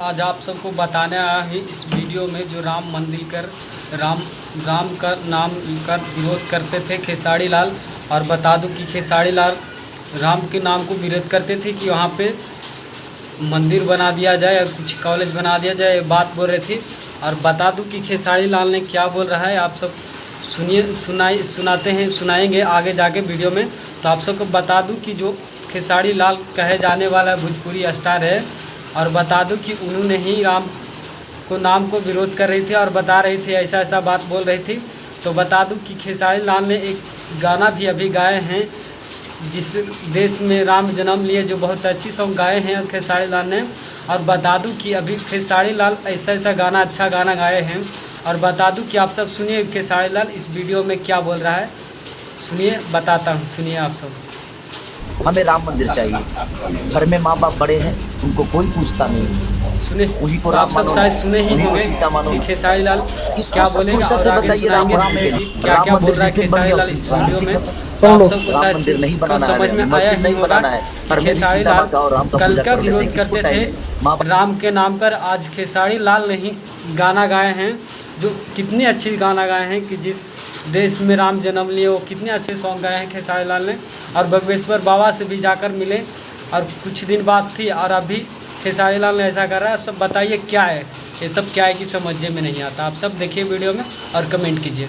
आज आप सबको बताने आया है इस वीडियो में जो राम मंदिर कर राम राम का नाम का विरोध करते थे खेसारी लाल। और बता दूं कि खेसारी लाल राम के नाम को विरोध करते थे कि वहाँ पे मंदिर बना दिया जाए और कुछ कॉलेज बना दिया जाए, बात बोल रहे थे। और बता दूं कि खेसारी लाल ने क्या बोल रहा है, आप सब सुनिए, सुनाएंगे आगे जाके वीडियो में। तो आप सबको बता दूं कि जो खेसारी लाल कहे जाने वाला भोजपुरी स्टार है, और बता दूं कि उन्होंने ही राम को नाम को विरोध कर रही थी और बता रही थी, ऐसा ऐसा बात बोल रही थी। तो बता दूं कि खेसारी लाल ने एक गाना भी अभी गाए हैं, जिस देश में राम जन्म लिए, जो बहुत अच्छी सॉन्ग गाए हैं खेसारी लाल ने। और बता दूं कि अभी खेसारी लाल ऐसा ऐसा गाना, अच्छा गाना गाए हैं। और बता दूं कि आप सब सुनिए खेसारी लाल इस वीडियो में क्या बोल रहा है, सुनिए, बताता हूँ, सुनिए आप सब। हमें राम मंदिर चाहिए। घर में माँ बाप बड़े हैं, उनको कोई पूछता नहीं। सुने, उन्हीं को आप सब शायद सुने ही होंगे कि खेसारी लाल क्या बोलेगा और आगे सुनाएंगे क्या क्या बोल रहा है खेसारी लाल इस वीडियो में। तो आप सबको शायद समझ में आया नहीं होगा कि खेसारी लाल कल का विरोध करते थे राम के नाम पर। आज खेसारी लाल ने ही गाना गाए हैं, जो कितने अच्छे गाना गाए हैं कि जिस देश में राम जन्म लिए, वो कितने अच्छे सॉन्ग गाए हैं खेसारी लाल ने। और बागेश्वर बाबा से भी जाकर मिले और कुछ दिन बाद थी, और अभी खेसारी लाल ने ऐसा कर रहा है। आप सब बताइए क्या है ये सब, क्या है कि समझने में नहीं आता। आप सब देखिए वीडियो में और कमेंट कीजिए।